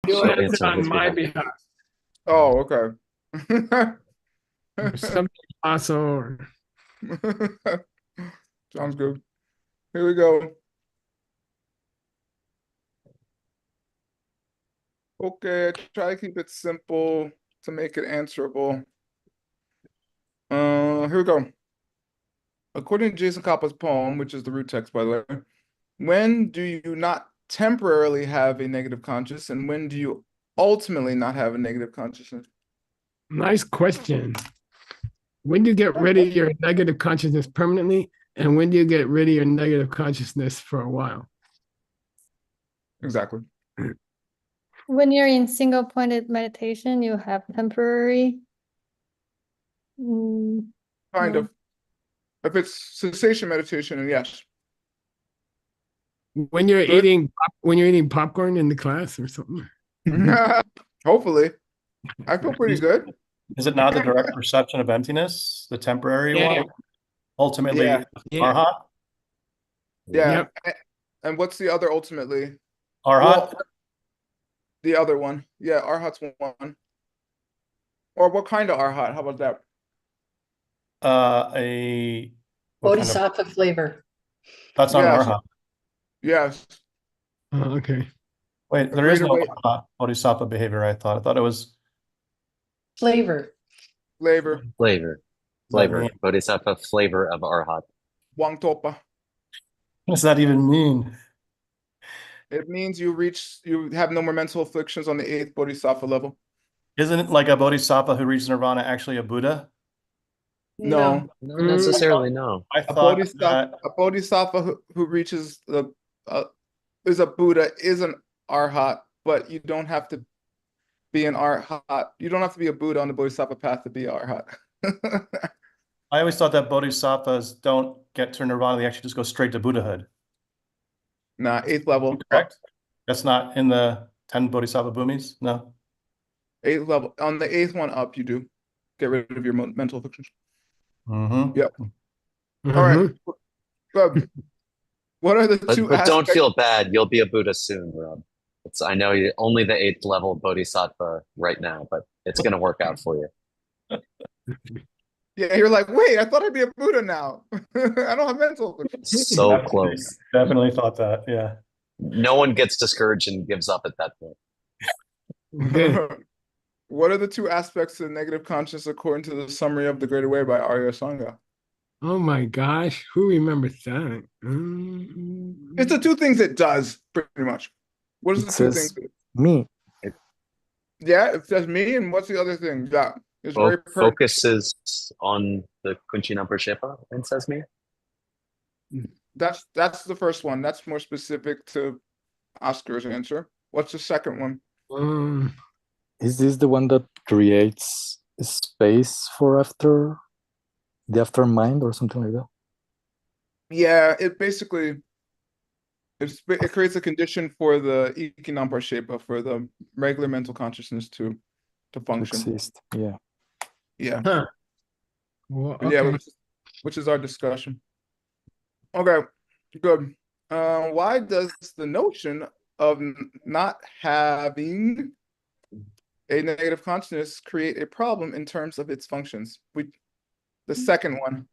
He'll She'll answer answer on on his my behalf. behalf. Oh, okay. Or something also. Sounds good. Here we go. Okay, try to keep it simple to make it answerable. Here we go. According to Jason Koppa's poem, which is the root text, by the way, when do you not temporarily have a negative conscious, and when do you ultimately not have a negative consciousness? Nice question. When do you get rid of your negative consciousness permanently? And when do you get rid of your negative consciousness for a while? Exactly. When you're in single pointed meditation, you have temporary. Kind No. of. If it's cessation meditation, and yes. When you're Good. eating popcorn in the class or something. Hopefully. I feel pretty good. Is it not the direct perception of emptiness, the temporary Yeah. one? Ultimately, Yeah. Yeah. arhat? Yeah. Yep. And what's the other ultimately? Arhat? Well, the other one. Yeah, Arhat's one. Or what kind of Arhat? How about that? What kind of, Bodhisattva flavor. that's not an Yes. arhat. Yes. Oh, okay. Wait, A there is greater no way arhat bodhisattva behavior, I thought. I thought it was Flavor. flavor. Flavor. what does that Flavor. mean? Bodhisattva flavor of Arhat. Wangtopa. What does that even mean? It means you have no more mental afflictions on the eighth bodhisattva level. Isn't it like a bodhisattva who reaches nirvana actually a Buddha? No. Not necessarily, no. I thought that A bodhisattva who reaches the is a Buddha, is an Arhat, but you don't have to be an Arhat. You don't have to be a Buddha on the bodhisattva path to be Arhat. I always thought that bodhisattvas don't get to nirvana, they actually just go straight to Buddhahood. Nah, eighth level. Correct? That's not in the 10 bodhisattva bhumis? No. Eighth level. On the eighth one up, you do get rid of your mental afflictions. Mm-hmm. Yep. All right. Good. What are the two But don't aspects? feel bad. You'll be a Buddha soon, Rob. I know you're only the 8th level Bodhisattva right now, but it's going to work out for you. Yeah, you're like, wait, I thought I'd be a Buddha now. I don't have mental afflictions. So close. Definitely thought that, yeah. No one gets discouraged and gives up at that point. Good. What are the two aspects of negative consciousness according to the summary of the Greater Way by Arya Sangha? Oh my gosh. Who remembers that? It's the two things it does, pretty much. What is It the two says things? me. Yeah, it says me, and what's the other thing? Yeah, it's very pertinent. Focuses on the Kunchi Number Shepa and says me. That's the first one. That's more specific to Oscar's answer. What's the second one? Is this the one that creates space for after the after mind or something like that? Yeah, it basically it creates a condition for the Ikinampa for the regular mental consciousness to To function. exist. Yeah. Yeah. Huh. Well, Yeah, okay. which is our discussion. Okay, good. Why does the notion of not having a negative consciousness create a problem in terms of its functions? The second one,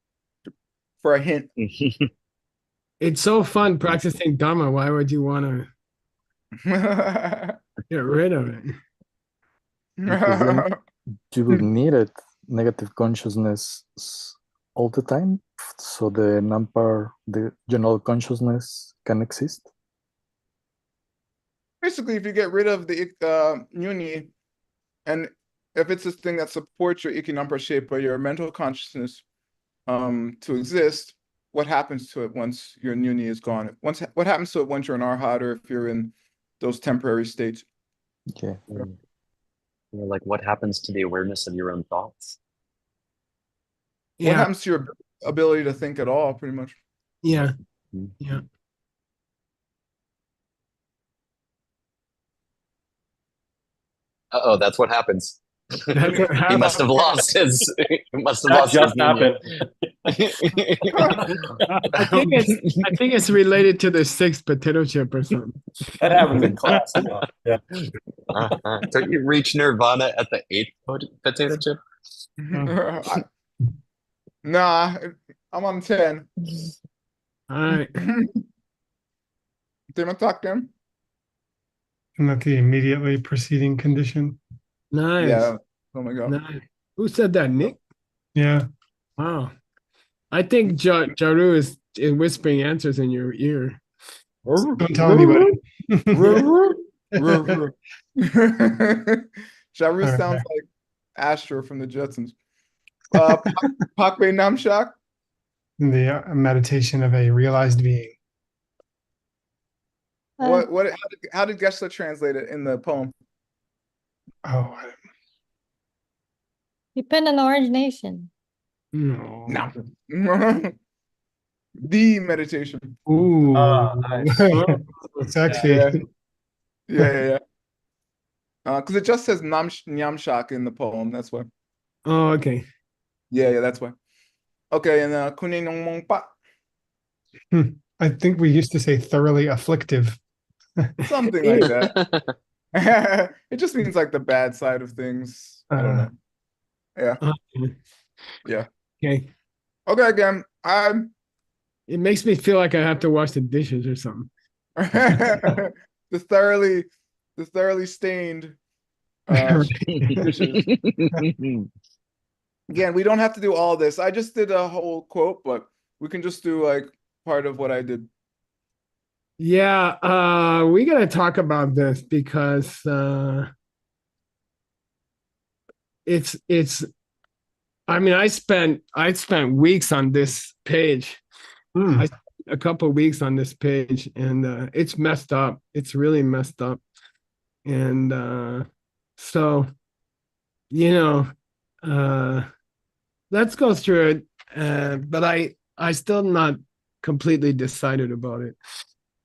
for a hint. It's so fun practicing Dharma. Why would you want to get rid of it? Because then you would need it, negative consciousness all the time, so the Nampar, the general consciousness can exist. Basically, if you get rid of the Yuni, and if it's this thing that supports your Ikinampa shape or your mental consciousness to exist, what happens to it once your Yuni is gone? What happens to it once you're an Arhat or if you're in those temporary states? Yeah. Like what happens to the awareness of your own thoughts? What Yeah. happens to your ability to think at all, pretty much? Yeah. Yeah. Uh-oh, that's what happens. That's what He happened. must have lost his. He must have That lost his just union. I think it's related to the sixth potato chip or something. That happens in class. Yeah. Don't you reach nirvana at the eighth potato chip? Nah, I'm on 10. All right. Didn't talk to him? Not the immediately preceding condition. Nice. Yeah. Oh my god. Nice. Who said that, Nick? Yeah. Wow. I think Jaru is whispering answers in your ear. Don't tell anybody. Jaru All right. sounds like Astro from the Jetsons. Pakbe Namshak. The meditation of a realized being. What how did Geshe translate it in the poem? Oh, Depend on origination. No. The meditation. Ooh. Nice. sexy. Yeah. Because it just says Nyamshak in the poem. That's why. Oh, okay. Yeah, that's why. Okay, and Kune Nong Mong Pa. I think we used to say thoroughly afflictive. Something like that. It just means like the bad side of things. I don't know. Yeah. Yeah. Okay. Okay, again. It makes me feel like I have to wash the dishes or something. the thoroughly stained dishes. Again, we don't have to do all this. I just did a whole quote, but we can just do like part of what I did. Yeah, we gotta talk about this because it's I mean I spent weeks on this page. I spent a couple weeks on this page and it's messed up. It's really messed up. And so let's go through it. But I still not completely decided about it.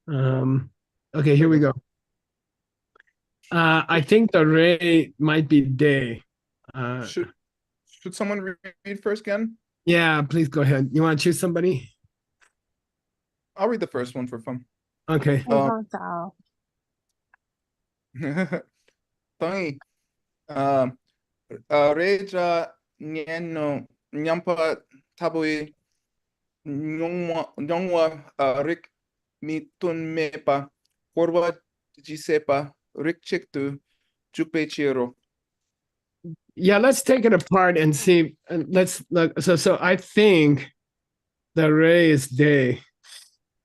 Okay, here we go. I think the ray might be day. Should someone read first again? Yeah, please go ahead. You want to choose somebody? I'll read the first one for fun. Okay. Tangi. Reja Nyeno Nyampa Tabui Nyongwa Rick Mitun Mepa Korwa Jisepa Rick Chiktu Jupe Chiro. Yeah, let's take it apart and see. Let's look. So I think the ray is day.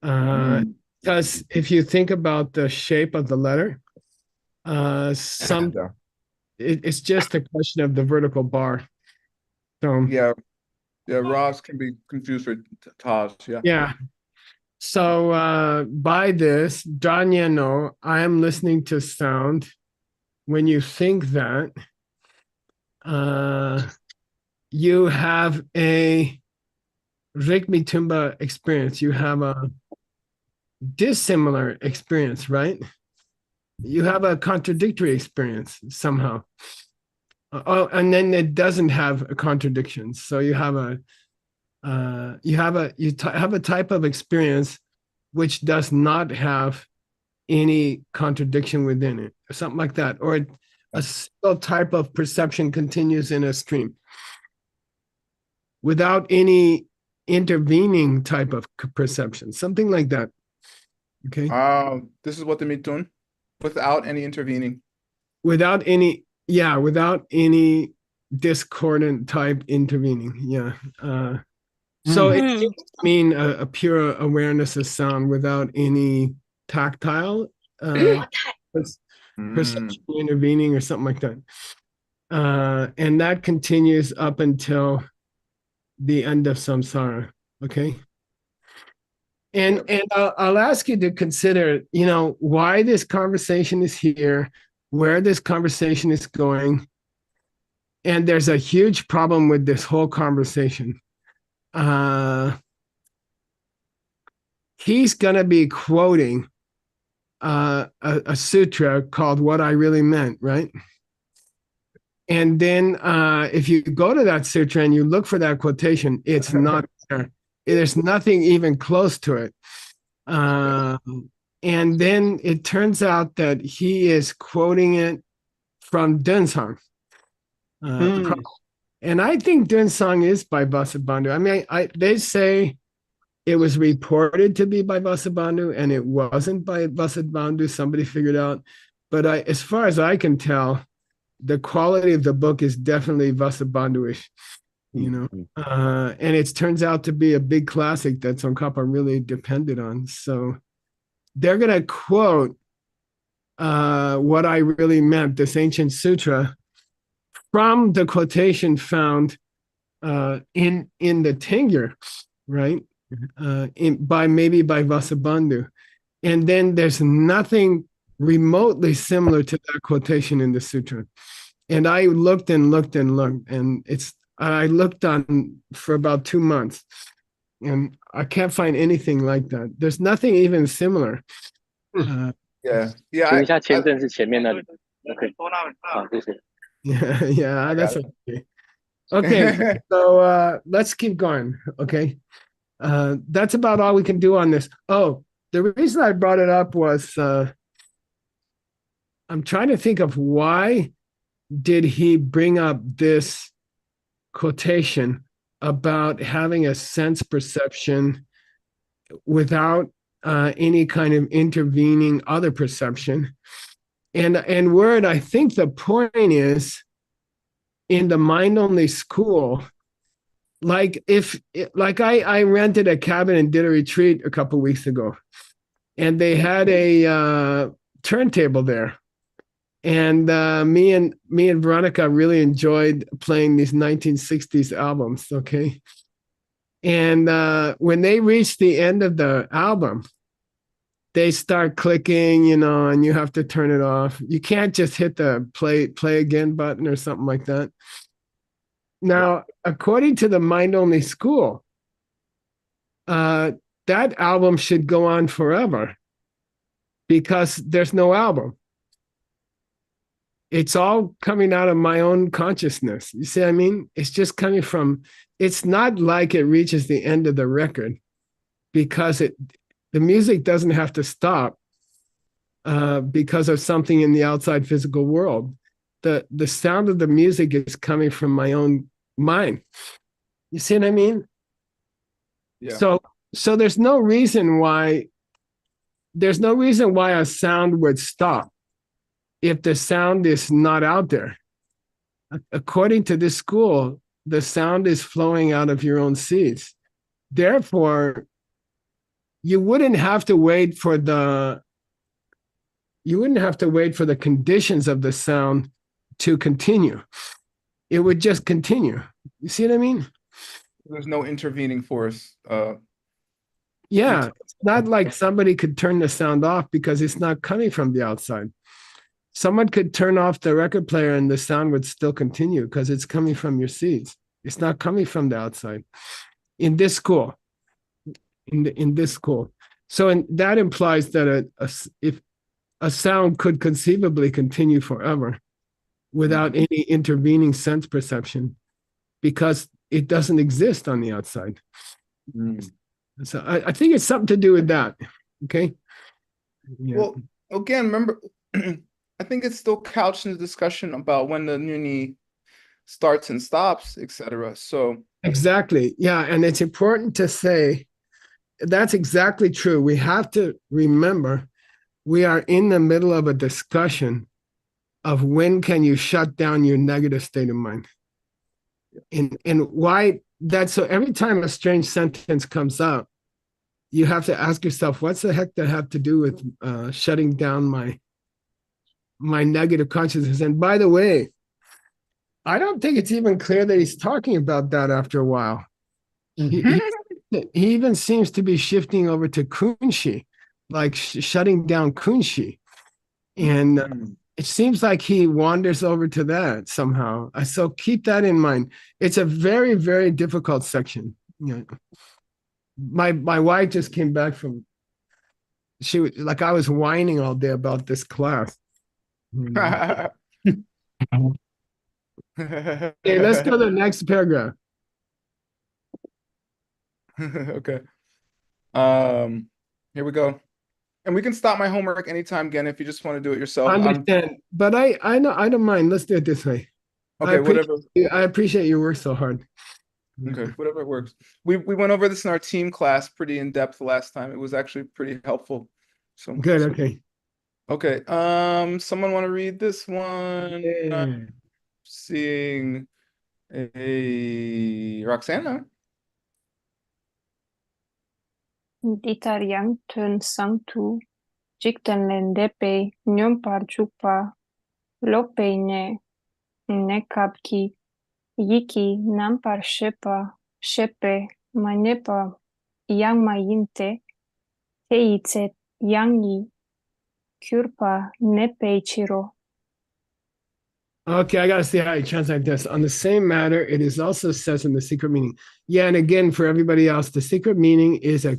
Because if you think about the shape of the letter, it's just a question of the vertical bar. So yeah, Ross can be confused with Taj. Yeah. So by this, Danya no, I am listening to sound. When you think that, you have a Rigmitumba experience. You have a dissimilar experience, right? You have a contradictory experience somehow. And then it doesn't have a contradiction. So you have a type of experience which does not have any contradiction within it, or something like that, or a single type of perception continues in a stream without any intervening type of perception, something like that. Okay. This is what the mitun, without any intervening. Without any discordant type intervening. Yeah. So it seems to mean a pure awareness of sound without any tactile perception intervening or something like that. And that continues up until the end of samsara. Okay. And I'll ask you to consider, why this conversation is here, where this conversation is going. And there's a huge problem with this whole conversation. He's going to be quoting a sutra called What I Really Meant, right? And then if you go to that sutra and you look for that quotation, it's not there. There's nothing even close to it. And then it turns out that he is quoting it from Dunsong. And I think Dunsong is by Vasubandhu. I mean, they say it was reported to be by Vasubandhu and it wasn't by Vasubandhu. Somebody figured out. But as far as I can tell, the quality of the book is definitely Vasubandhu-ish, you know. And it turns out to be a big classic that Tsongkhapa really depended on. So they're going to quote what I really meant, this ancient sutra, from the quotation found in the Tengyur, right? Maybe by Vasubandhu. And then there's nothing remotely similar to that quotation in the sutra. And I looked and looked and looked, and I looked on for about 2 months, and I can't find anything like that. There's nothing even similar. Yeah. 请问一下签证是前面那里的 ？OK， 好，谢谢。Yeah, that's okay. Okay, so let's keep going. Okay, that's about all we can do on this. Oh, the reason I brought it up was I'm trying to think of why did he bring up this quotation about having a sense perception without any kind of intervening other perception. And word, I think the point is in the mind-only school, like I rented a cabin and did a retreat a couple weeks ago, and they had a turntable there. And me and Veronica really enjoyed playing these 1960s albums, okay? And when they reach the end of the album, they start clicking, you know, and you have to turn it off. You can't just hit the play again button or something like that. Now, according to the mind-only school, that album should go on forever because there's no album. It's all coming out of my own consciousness. You see what I mean? It's just coming from, it's not like it reaches the end of the record because the music doesn't have to stop because of something in the outside physical world. The sound of the music is coming from my own mind. You see what I mean? Yeah. So there's no reason why a sound would stop if the sound is not out there. According to this school, the sound is flowing out of your own seeds. Therefore, you wouldn't have to wait for the conditions of the sound to continue. It would just continue. You see what I mean? There's no intervening force. Yeah, it's not like somebody could turn the sound off because it's not coming from the outside. Someone could turn off the record player and the sound would still continue because it's coming from your seeds. It's not coming from the outside. In this school, in this school. So that implies that if a sound could conceivably continue forever without any intervening sense perception because it doesn't exist on the outside. So I think it's something to do with that. Okay. Yeah. Well, again, remember, I think it's still couched in the discussion about when the Nuni starts and stops, etc. So exactly. Yeah. And it's important to say that's exactly true. We have to remember we are in the middle of a discussion of when can you shut down your negative state of mind. And why that's so every time a strange sentence comes up, you have to ask yourself, what's the heck that have to do with shutting down my negative consciousness? And by the way, I don't think it's even clear that he's talking about that after a while. He even seems to be shifting over to kunshi, like shutting down kunshi. And it seems like he wanders over to that somehow. So keep that in mind. It's a very, very difficult section. You know, my wife just came back from, she was like, I was whining all day about this class. Okay, let's go to the next paragraph. Okay. Here we go. And we can stop my homework anytime again if you just want to do it yourself. I understand, but I know I don't mind. Let's do it this way. Okay, whatever. I appreciate you work so hard. Okay, whatever it works. We went over this in our team class pretty in depth last time. It was actually pretty helpful. So Good. Okay. Okay. Someone want to read this one? Yeah. Seeing a Roxana. Ditariang tön sanctu, jicten lendepe, nyom jukpa, lopeine, nekapki, yiki nampar shepe, manepa, yang mayinte, teitse, yangi, kurpa, nepe chiro. Okay, I gotta see how you translate this. On the same matter, it is also says in the secret meaning. Yeah, and again, for everybody else, the secret meaning is a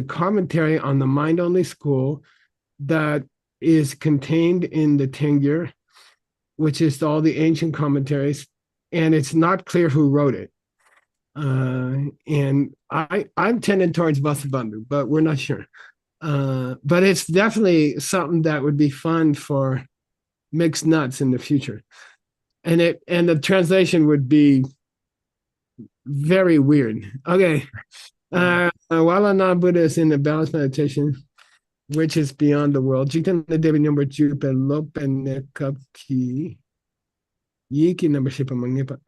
commentary on the mind-only school that is contained in the Tengyur, which is all the ancient commentaries, and it's not clear who wrote it. And I'm tending towards Vasubandhu, but we're not sure. But it's definitely something that would be fun for mixed nuts in the future. And the translation would be very weird. Okay. While a non-Buddha is in the balanced meditation, which is beyond the world, Jiktan the Devi number Jupe Lopen Kapki Yiki number Shipa Magnipa.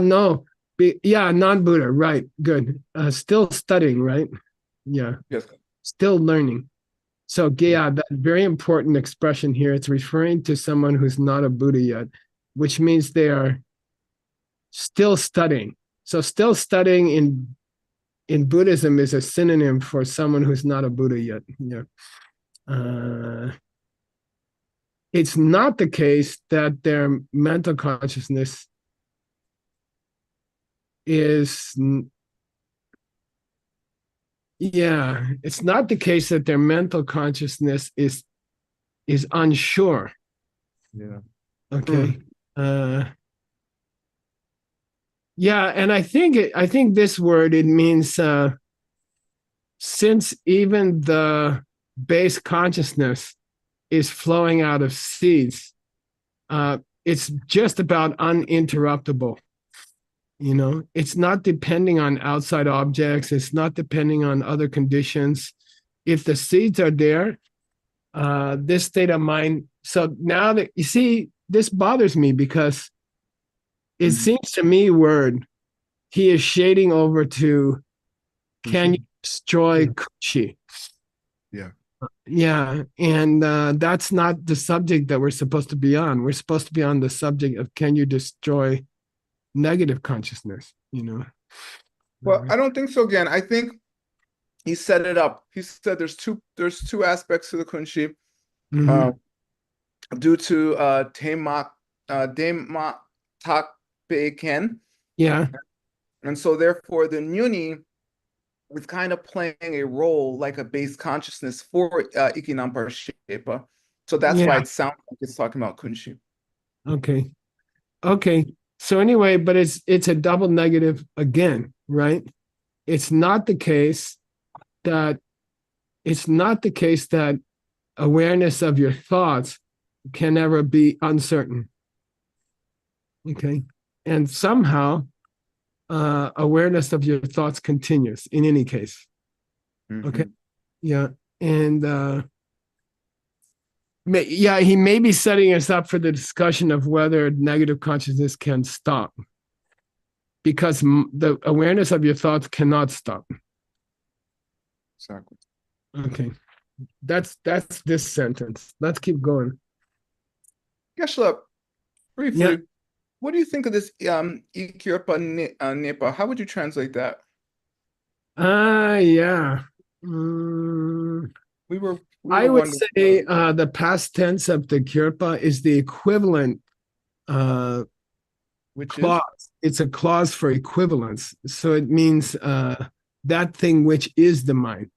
No. Yeah, non-Buddha, right. Good. Still studying, right? Yeah. Yes. Still learning. So yeah, that very important expression here, it's referring to someone who's not a Buddha yet, which means they are still studying. So still studying in Buddhism is a synonym for someone who's not a Buddha yet. Yeah. It's not the case that their mental consciousness is, yeah, it's not the case that their mental consciousness is unsure. Yeah. Okay. Yeah, and I think this word, it means since even the base consciousness is flowing out of seeds, it's just about uninterruptible. You know, it's not depending on outside objects, it's not depending on other conditions. If the seeds are there, this state of mind. So now that you see, this bothers me because it seems to me word he is shading over to can you destroy Kuchi? Yeah. Yeah, and that's not the subject that we're supposed to be on. We're supposed to be on the subject of can you destroy negative consciousness, you know? Well, I don't think so again. I think he set it up. He said there's two aspects to the kunshi. Due to Dema Takbeken. Yeah. And so therefore the Nyuni is kind of playing a role like a base consciousness for Ikinampar Shepa. So that's why it sounds like it's talking about Kunshi. Okay. Okay. So anyway, but it's a double negative again, right? It's not the case that awareness of your thoughts can never be uncertain. Okay. And somehow awareness of your thoughts continues in any case. Okay. Yeah. And he may be setting us up for the discussion of whether negative consciousness can stop, because the awareness of your thoughts cannot stop. Exactly. Okay. That's this sentence. Let's keep going. Geshe, briefly, what do you think of this Ikirpa Nepa? How would you translate that? Yeah. I would say the past tense of the kirpa is the equivalent which clause. It's a clause for equivalence. So it means that thing which is the mind.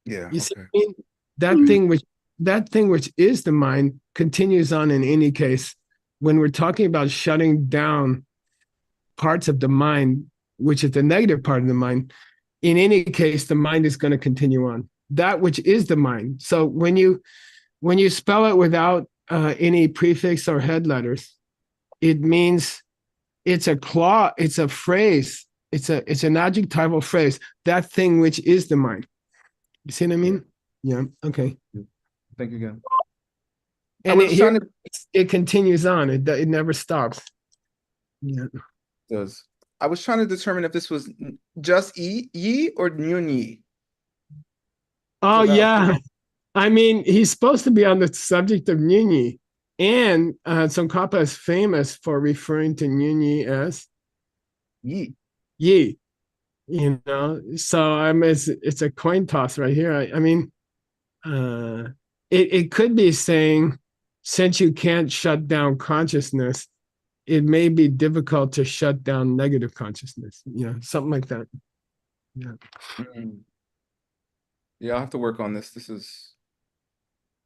Yeah. You see, that thing which is the mind continues on in any case, when we're talking about shutting down parts of the mind, which is the negative part of the mind, in any case, the mind is going to continue on. That which is the mind. So when you spell it without any prefix or head letters, it means it's a clause, it's a phrase, it's an adjectival phrase, that thing which is the mind. You see what I mean? Yeah. Okay. Thank you again. And it continues on. It never stops. Yeah. Does. I was trying to determine if this was just yi or nyunyi. Oh, So yeah. I mean, he's supposed to be on the subject of Nyunyi. And Tsongkhapa is famous for referring to Nyunyi as yi. Yi. You know, so it's a coin toss right here. I mean, it could be saying, since you can't shut down consciousness, it may be difficult to shut down negative consciousness. You know, something like that. Yeah. Yeah, I'll have to work on this. This is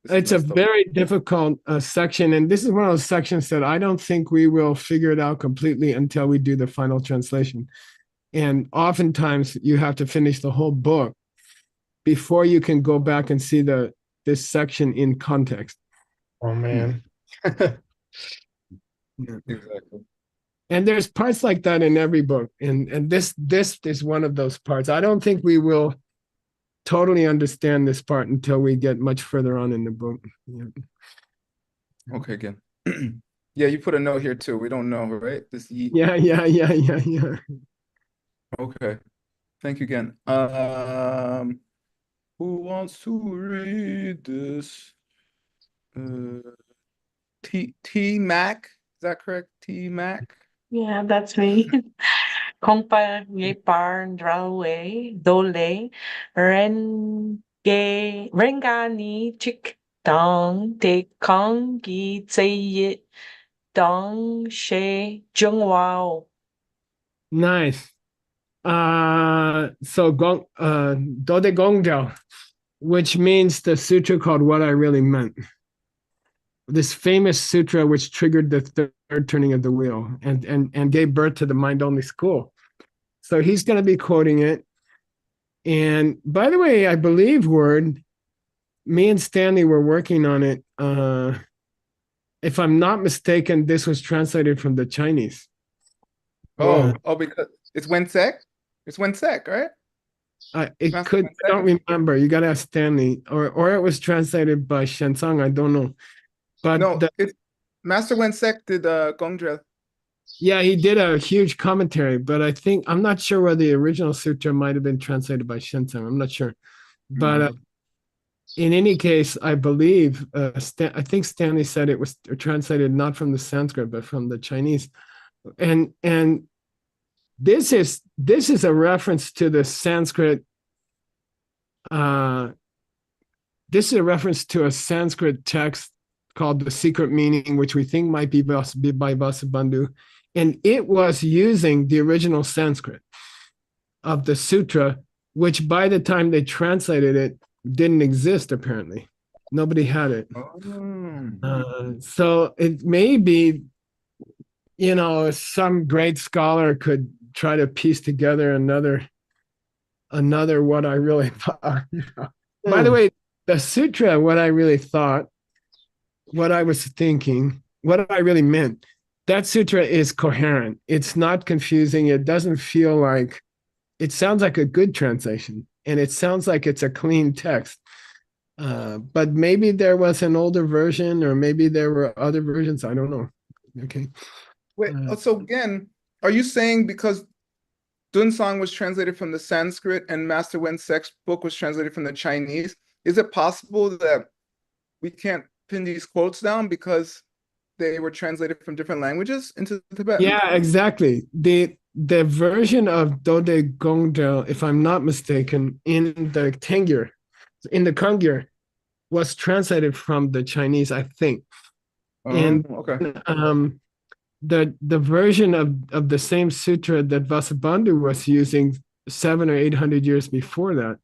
It's a very difficult section, and this is one of those sections that I don't think we will figure it out completely until we do the final translation. And oftentimes you have to finish the whole book before you can go back and see this section in context. Oh man. Yeah. Exactly. And there's parts like that in every book, and this is one of those parts. I don't think we will totally understand this part until we get much further on in the book. Yeah. Okay, again. Yeah, you put a note here too. We don't know, right? This yi. Yeah. Okay. Thank you again. Who wants to read this? T Mac, is that correct? T Mac? Yeah, that's me. Không pa ye par drawe dole rengani chik dong te kong gi zai dong she jung wao. Nice. So Dode Gongjiao, which means the sutra called What I Really Meant. This famous sutra which triggered the third turning of the wheel and gave birth to the mind-only school. So he's going to be quoting it. And by the way, I believe, Word, me and Stanley were working on it. If I'm not mistaken, this was translated from the Chinese. Oh, because it's Wensek? It's Wensek, right? It could, I don't remember. You got to ask Stanley. Or it was translated by Xuanzang. I don't know. But no, Master Wensek did Gongdrel. Yeah, he did a huge commentary, but I'm not sure whether the original sutra might have been translated by Xuanzang. I'm not sure. But in any case, I believe, I think Stanley said it was translated not from the Sanskrit, but from the Chinese. And this is a reference to the Sanskrit. This is a reference to a Sanskrit text called The Secret Meaning, which we think might be by Vasubandhu. And it was using the original Sanskrit of the sutra, which by the time they translated it, didn't exist, apparently. Nobody had it. So it may be, some great scholar could try to piece together another What I Really Thought. By the way, the sutra, What I Really Thought, what I was thinking, what I really meant, that sutra is coherent. It's not confusing. It doesn't feel like, it sounds like a good translation, and it sounds like it's a clean text. But maybe there was an older version, or maybe there were other versions. I don't know. Okay. Wait, so again, are you saying because Dunsong was translated from the Sanskrit and Master Wensek's book was translated from the Chinese, is it possible that we can't pin these quotes down because they were translated from different languages into Tibetan? Yeah, exactly. The version of Dode Gongdel, if I'm not mistaken, in the Kangyur, was translated from the Chinese, I think. And okay. The version of the same sutra that Vasubandhu was using 700 or 800 years before that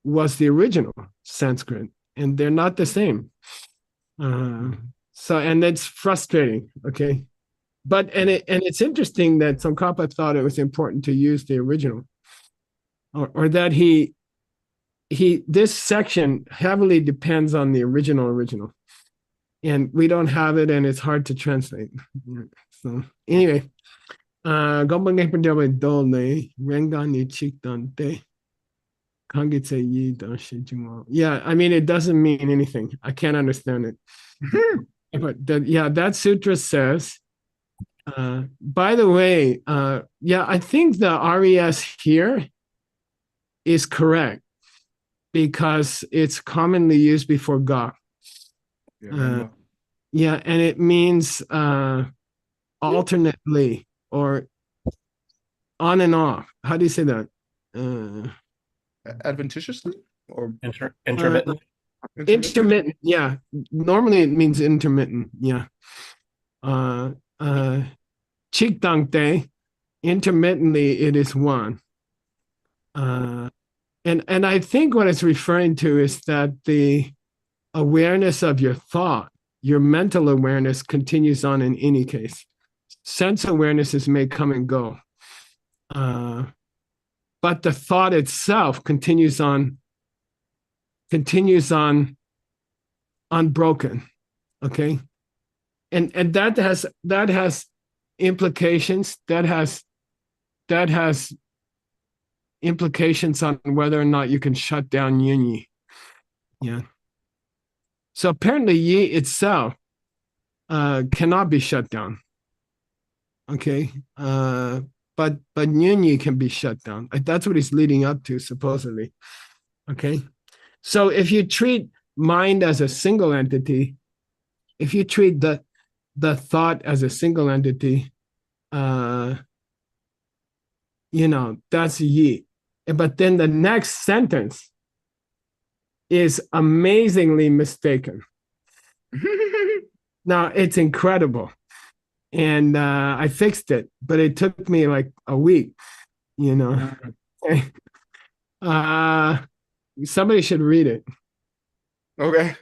was the original Sanskrit, and they're not the same. So, and it's frustrating, okay? But, and it's interesting that Tsongkhapa thought it was important to use the original, or that this section heavily depends on the original. And we don't have it, and it's hard to translate. So anyway, yeah, I mean, it doesn't mean anything. I can't understand it. But that sutra says, by the way, I think the RES here is correct because it's commonly used before ga. And it means alternately or on and off. How do you say that? Adventitiously or Intermittent. Intermittent, yeah. Normally it means intermittent, yeah. Chikdangte, intermittently it is one. And I think what it's referring to is that the awareness of your thought, your mental awareness continues on in any case. Sense awarenesses may come and go. But the thought itself continues on unbroken. Okay. And that has implications. That has implications on whether or not you can shut down yin. Yeah. So apparently yi itself cannot be shut down. Okay. But yin can be shut down. That's what he's leading up to, supposedly. Okay. So if you treat mind as a single entity, if you treat the thought as a single entity, that's yi. But then the next sentence is amazingly mistaken. Now, it's incredible. And I fixed it, but it took me like a week, somebody should read it. Okay.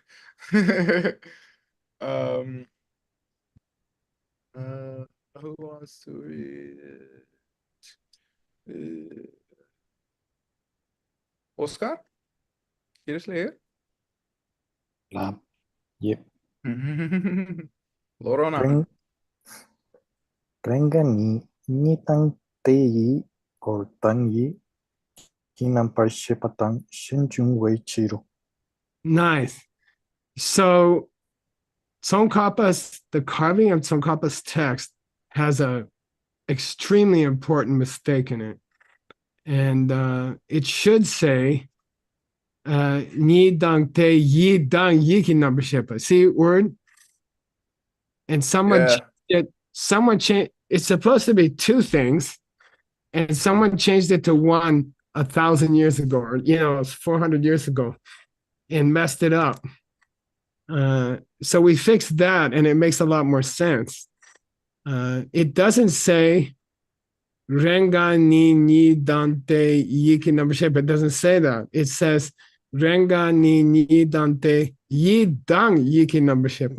Who wants to read it? Oscar? ¿Quieres leer? Yep. Lorona. Renga ni tang te yi or tan yi kinam par shepatang shinjung wei chiro. Nice. So the carving of Tsongkhapa's text has a extremely important mistake in it. And it should say ni dang te yi dang yiki number shepa. See word? And someone changed it's supposed to be two things, and someone changed it to one 1,000 years ago, or 400 years ago, and messed it up. So we fixed that, and it makes a lot more sense. It doesn't say Renga ni dante yiki number shape. It doesn't say that. It says Renga ni dante yi dang yiki number shape.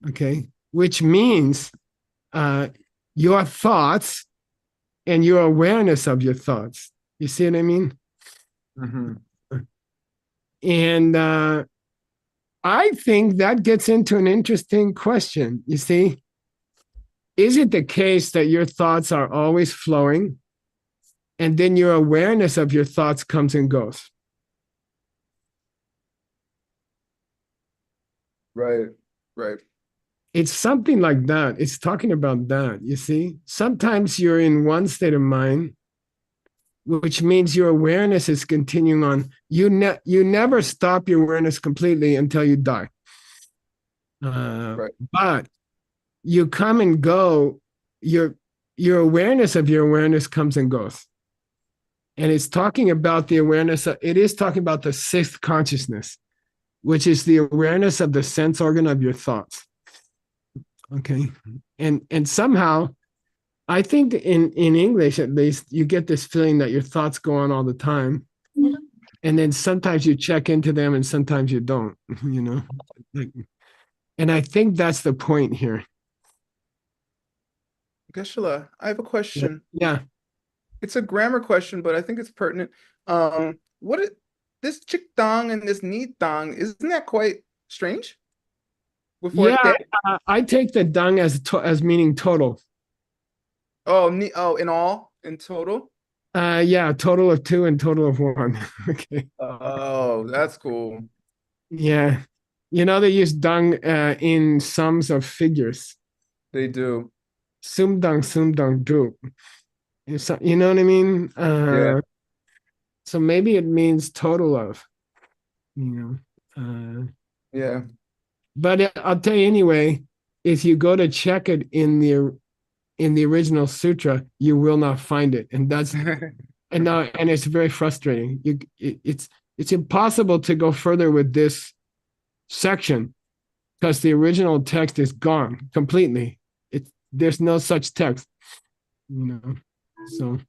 Okay, which means your thoughts and your awareness of your thoughts. You see what I mean? Mm-hmm. And I think that gets into an interesting question. You see, is it the case that your thoughts are always flowing and then your awareness of your thoughts comes and goes? Right. It's something like that. It's talking about that, you see? Sometimes you're in one state of mind, which means your awareness is continuing on. You never stop your awareness completely until you die. Right. But you come and go, your awareness of your awareness comes and goes. And it's talking about the awareness, it is talking about the sixth consciousness, which is the awareness of the sense organ of your thoughts. Okay. And somehow, I think in English, at least, you get this feeling that your thoughts go on all the time. And then sometimes you check into them and sometimes you don't, And I think that's the point here. Geshe, I have a question. Yeah. It's a grammar question, but I think it's pertinent. This chick dong and this ni dong, isn't that quite strange? Before Yeah, te? I take the dung as meaning total. Oh, in total? Yeah, total of 2 and total of 1. Okay. Oh, that's cool. Yeah. You know, they use dung in sums of figures. They do. Sum dung do. You know what I mean? Yeah. So maybe it means total of, you know. Yeah. But I'll tell you anyway, if you go to check it in the original sutra, you will not find it, and that's and it's very frustrating. It's impossible to go further with this section because the original text is gone completely. There's no such text, you know. So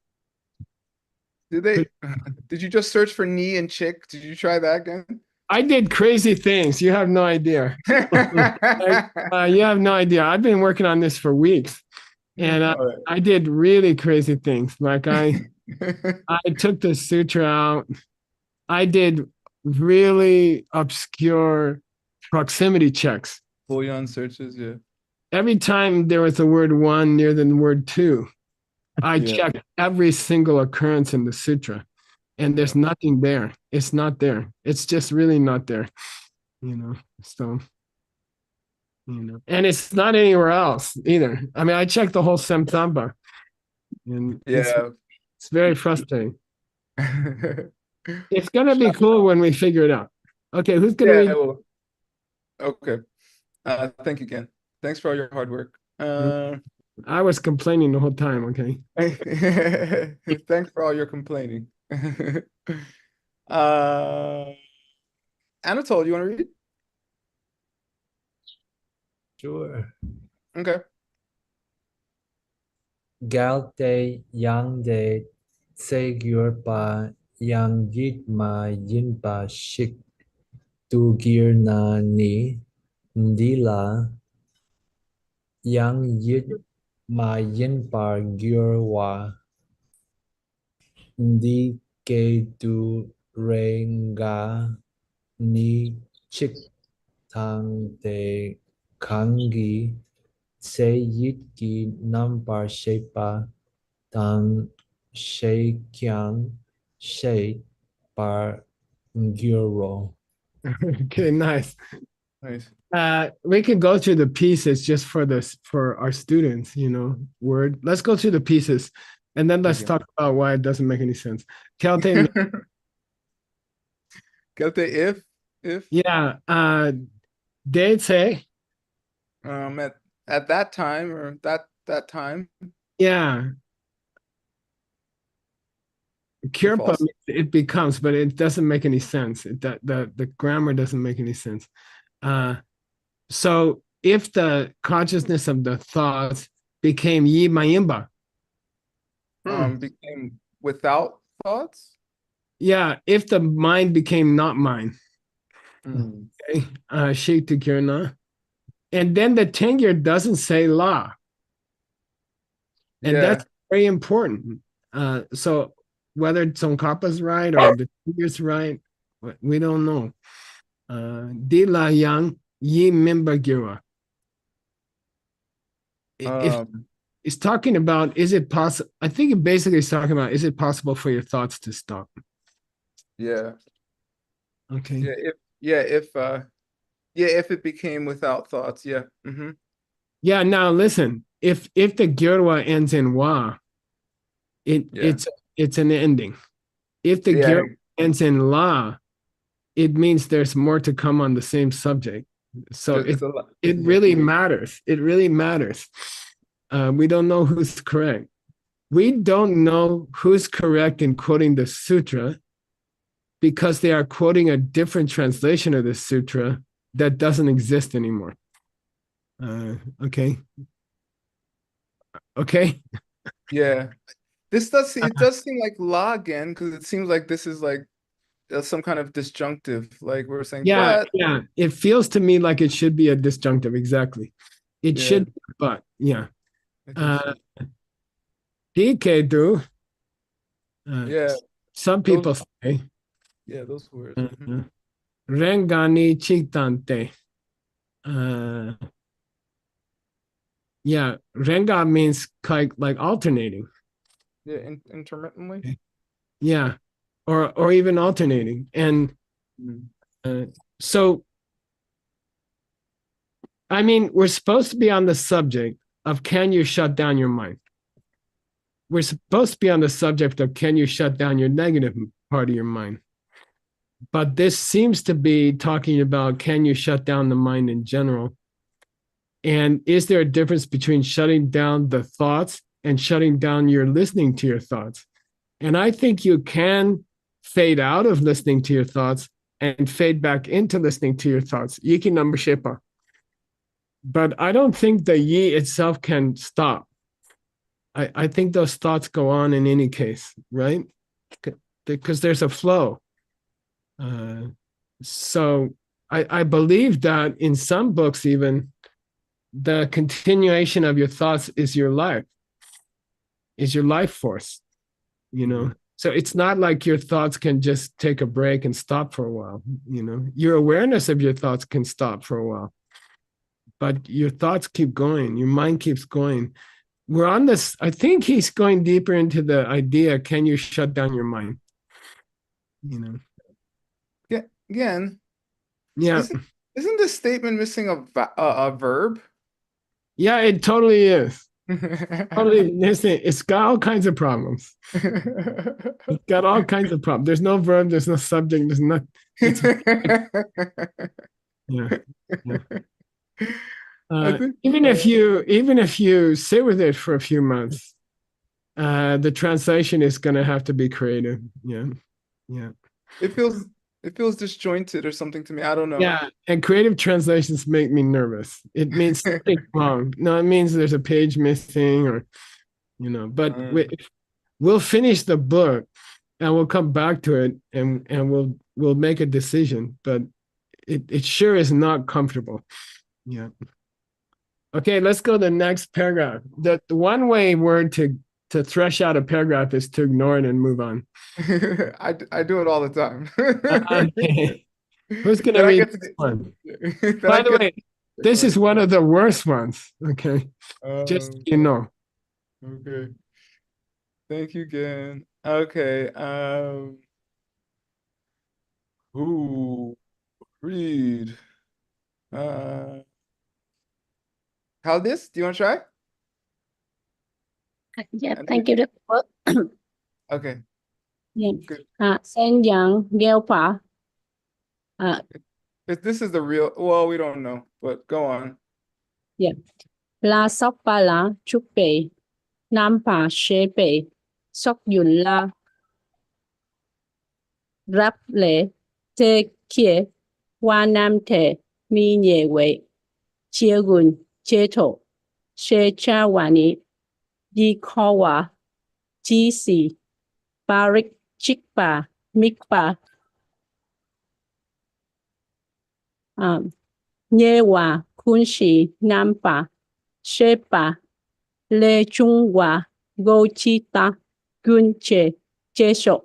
did you just search for knee and chick? Did you try that again? I did crazy things. You have no idea. You have no idea. I've been working on this for weeks, and I did really crazy things. Like I took the sutra out. I did really obscure proximity checks. Boolean searches, yeah. Every time there was the word 1 near the word 2, I checked every single occurrence in the sutra, and there's nothing there. It's not there. It's just really not there, you know. So, you know, and it's not anywhere else either. I mean, I checked the whole Semtamba, and it's very frustrating. It's gonna be cool when we figure it out. Okay, who's gonna read? Okay. Thank you again. Thanks for all your hard work. I was complaining the whole time, okay? Thanks for all your complaining. Anatole, you want to read? Sure. Okay. Galte yang de Segurpa yang Yitma Yinpa Shik Tu Girna Ni Ndila yang Yitma Yinpa Gyurwa Ndi Ke Tu Renga Ni Chik Tang De Kangi Se Yitki Nampar Shepa Tang She Kyang She Par Gyuro. Okay, nice. Nice. We can go through the pieces just for our students, you know, word. Let's go through the pieces and then let's talk about why it doesn't make any sense. Kelte, if yeah, they'd say at that time or that time. Yeah. Kirpa, it becomes, but it doesn't make any sense. The grammar doesn't make any sense. So if the consciousness of the thoughts became yi mayimba, became without thoughts. Yeah, if the mind became not mine. Okay, Shikti Kirna. And then the Tengyur doesn't say la. And that's very important. So whether Tsongkhapa's right or the Tengyur's right, we don't know. Di la yang yi mimba gira. If it's talking about, is it possible? I think it basically is talking about, is it possible for your thoughts to stop? Yeah. Okay. If it became without thoughts, yeah. Yeah. Now listen, if the gyurwa ends in wa, it's an ending. If the gyurwa ends in la, it means there's more to come on the same subject. So it really matters. It really matters. We don't know who's correct. We don't know who's correct in quoting the sutra because they are quoting a different translation of the sutra that doesn't exist anymore. Okay. Yeah. It does seem like la again, because it seems like this is like some kind of disjunctive, like we're saying, Yeah, but yeah. It feels to me like it should be a disjunctive. Exactly. It Yeah. should, but yeah. I think so. DK Yeah, some those, people say yeah, those words. Mhm. Rengani Chitante. Yeah, Renga means like alternating. Yeah, intermittently. Yeah, or even alternating. And so, I mean, we're supposed to be on the subject of can you shut down your mind? We're supposed to be on the subject of can you shut down your negative part of your mind? But this seems to be talking about can you shut down the mind in general? And is there a difference between shutting down the thoughts and shutting down your listening to your thoughts? And I think you can fade out of listening to your thoughts and fade back into listening to your thoughts. Yiki number shepa. But I don't think the yi itself can stop. I think those thoughts go on in any case, right? Because there's a flow. So I believe that in some books, even the continuation of your thoughts is your life force, you know. So it's not like your thoughts can just take a break and stop for a while, you know. Your awareness of your thoughts can stop for a while, but your thoughts keep going, your mind keeps going. We're on this, I think he's going deeper into the idea, can you shut down your mind? You know. Yeah, again. Yeah. Isn't this statement missing a verb? Yeah, it totally is. Totally, it's got all kinds of problems. It's got all kinds of problems. There's no verb, there's no subject, there's not. Yeah. Even if you sit with it for a few months, the translation is going to have to be creative. Yeah. It feels disjointed or something to me. I don't know. Yeah, and creative translations make me nervous. It means something wrong. No, it means there's a page missing, or you know. But we'll finish the book, and we'll come back to it, and we'll make a decision. But it sure is not comfortable. Yeah. Okay, let's go to the next paragraph. The one way word to thresh out a paragraph is to ignore it and move on. I do it all the time. Okay. Who's going to read this one? By the way, this is one of the worst ones. Okay. Just so you know. Okay. Thank you again. Okay. Who read? Haldis, do you want to try? Yeah, thank you. Okay. Yeah. Xuanzang Gelpa. This is the real, well, we don't know, but go on. Yeah. La Sopala Chupe. Nampa Shepe. Sok Yun La. Rap Le. Te Kie. Wanam Te. Mi Nye Wei. Chiegun. Cheto. She Chawani. Di Kawa. GC. Barik Chikpa. Mikpa. Nyewa Kunshi Nampa Shepa Le Chungwa Gochita Gunche Jesho.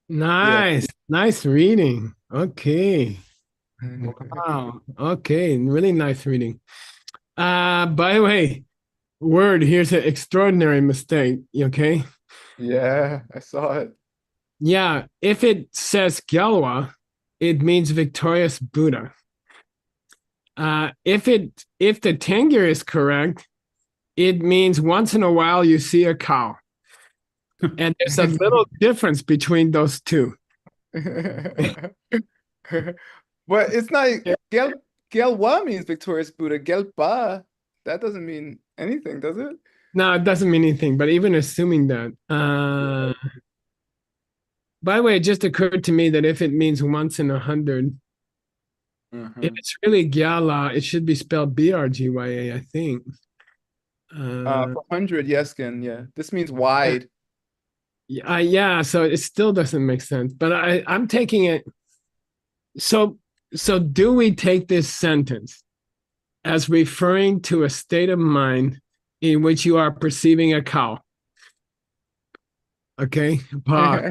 Nice reading. Okay. Wow. Okay, really nice reading. By the way, word, here's an extraordinary mistake, okay? Yeah, I saw it. Yeah, if it says Gyalwa, it means victorious Buddha. If the Tengyur is correct, it means once in a while you see a cow. And there's a little difference between those two. But it's not Gelwa means victorious Buddha. Gelpa, that doesn't mean anything, does it? No, it doesn't mean anything, but even assuming that. By the way, it just occurred to me that if it means once in 100, if it's really Gyala, it should be spelled Brgya, I think. For 100, yes, Ken, yeah. This means wide. Yeah, so it still doesn't make sense. But I'm taking it. So do we take this sentence as referring to a state of mind in which you are perceiving a cow? Okay, pa.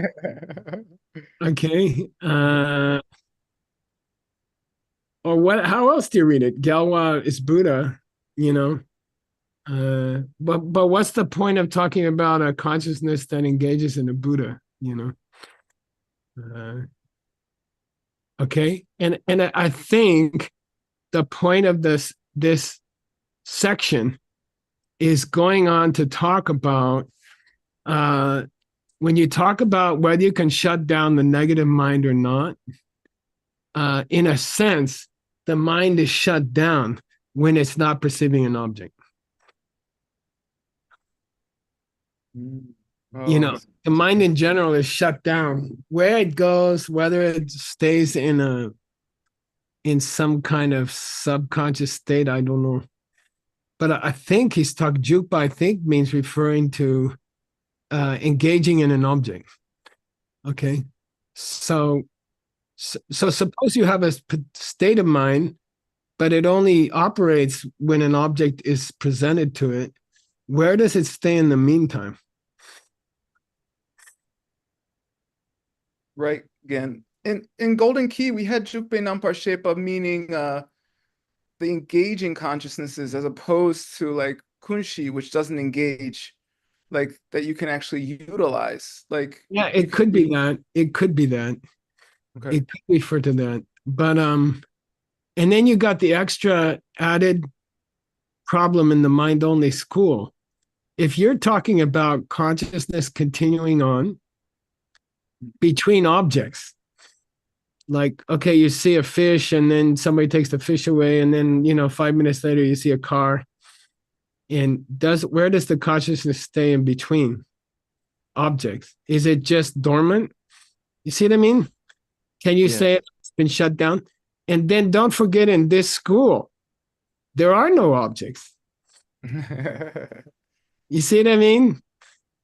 Okay. Or what? How else do you read it? Galwa is Buddha, you know. But what's the point of talking about a consciousness that engages in a Buddha? You know. Okay, and I think the point of this section is going on to talk about when you talk about whether you can shut down the negative mind or not. In a sense, the mind is shut down when it's not perceiving an object. You know, the mind in general is shut down. Where it goes, whether it stays in some kind of subconscious state, I don't know. But I think he's talking jukpa, I think means referring to engaging in an object. Okay. So suppose you have a state of mind, but it only operates when an object is presented to it. Where does it stay in the meantime? Right. Again, in Golden Key, we had Jukbe Nampar Shepa, meaning the engaging consciousnesses, as opposed to like Kunshi, which doesn't engage, like that you can actually utilize. Like, yeah, it could be that. It could be that. Okay. It could refer to that. But and then you got the extra added problem in the mind only school. If you're talking about consciousness continuing on between objects, like, okay, you see a fish and then somebody takes the fish away, and then, 5 minutes later you see a car. And where does the consciousness stay in between objects? Is it just dormant? You see what I mean? Can you say it's been shut down? And then don't forget, in this school, there are no objects. You see what I mean?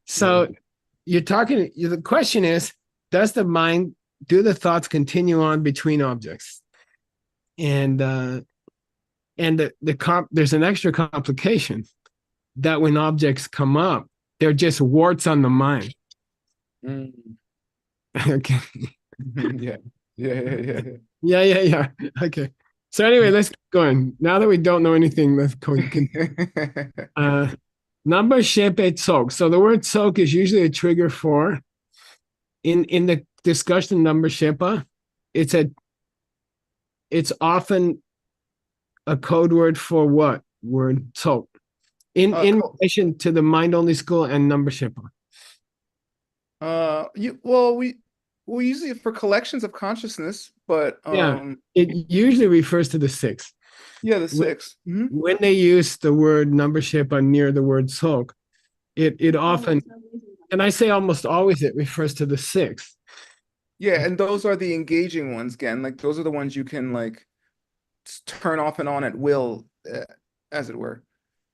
So the question is, does the mind, do the thoughts continue on between objects? And there's an extra complication that when objects come up, they're just warts on the mind. Okay. Yeah. Okay. So anyway, let's keep going. Now that we don't know anything, let's go. Number shepe tsok. So the word tsok is usually a trigger for, in the discussion number shepa, it's often a code word for what word? Tsok. In relation to the mind only school and number shepa. We use it for collections of consciousness, but it usually refers to the six. Yeah, the six. When they use the word number shepa near the word sok, it often, and I say almost always, it refers to the six. Yeah, and those are the engaging ones, again. Like, those are the ones you can like turn off and on at will, as it were.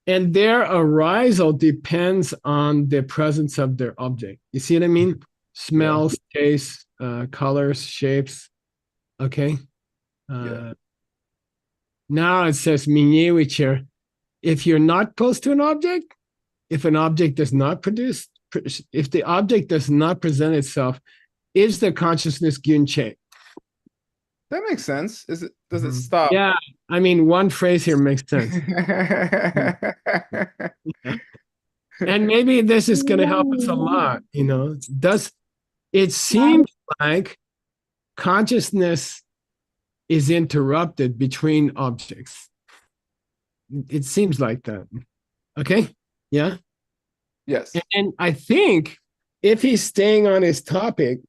And their arisal depends on the presence of their object. You see what I mean? Smells, tastes, colors, shapes. Okay. Now it says minye, which are, if you're not close to an object, if an object does not produce, if the object does not present itself, is the consciousness gyunche? That makes sense. Does it stop? Yeah, I mean, one phrase here makes sense. And maybe this is going to help us a lot. It seems like consciousness is interrupted between objects. It seems like that. Okay? Yeah? Yes. And I think if he's staying on his topic,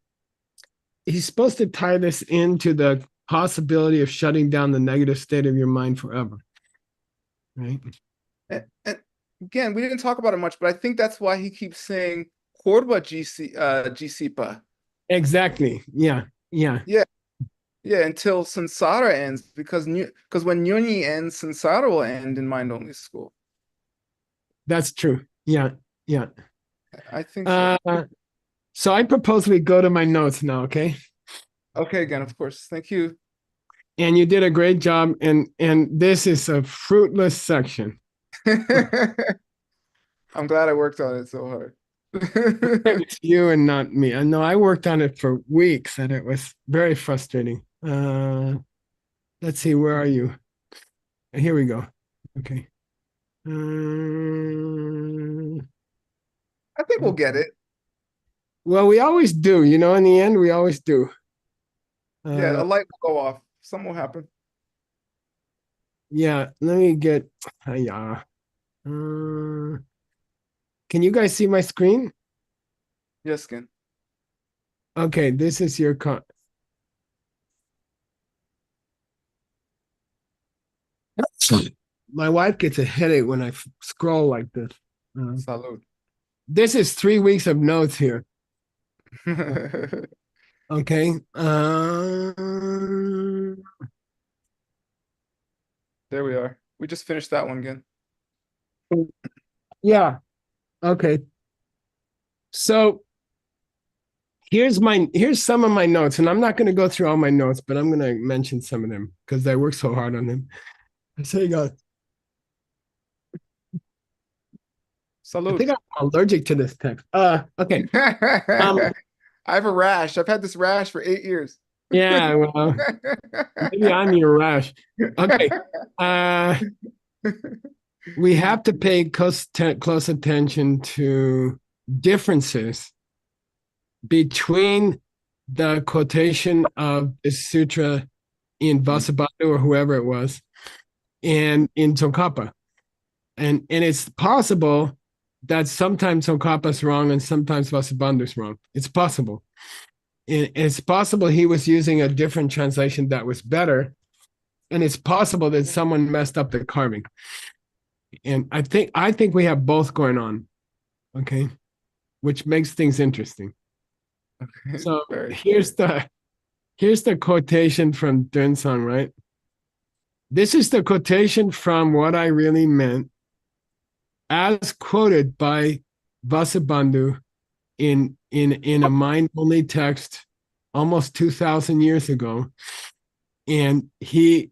he's supposed to tie this into the possibility of shutting down the negative state of your mind forever. Right? And again, we didn't talk about it much, but I think that's why he keeps saying Korba Jisipa. Exactly. Yeah. Yeah, until Sansara ends, because when Nyoni ends, Sansara will end in mind only school. That's true. Yeah. I think so. So I propose we go to my notes now, okay? Okay, again, of course. Thank you. And you did a great job, and this is a fruitless section. I'm glad I worked on it so hard. It's you and not me. I know I worked on it for weeks, and it was very frustrating. Let's see, where are you? Here we go. Okay. I think we'll get it. Well, we always do, you know, in the end, we always do. Yeah, a light will go off. Something will happen. Yeah, let me get, yeah. Can you guys see my screen? Yes, Skin. Okay, this is your My wife gets a headache when I scroll like this. Salud. This is 3 weeks of notes here. Okay. There we are. We just finished that one again. Yeah. Okay. So here's some of my notes, and I'm not going to go through all my notes, but I'm going to mention some of them because I worked so hard on them. So you go. Salud. I think I'm allergic to this text. Okay. I have a rash. I've had this rash for 8 years. Yeah, well, maybe I'm your rash. Okay. We have to pay close attention to differences between the quotation of the sutra in Vasubandhu or whoever it was and in Tsongkhapa. And it's possible that sometimes Tsongkhapa's wrong and sometimes Vasubandhu's wrong. It's possible. And it's possible he was using a different translation that was better. And it's possible that someone messed up the carving. And I think we have both going on. Okay. Which makes things interesting. Okay. So here's the quotation from Xuanzang, right? This is the quotation from What I Really Meant, as quoted by Vasubandhu in a mind-only text almost 2,000 years ago. And the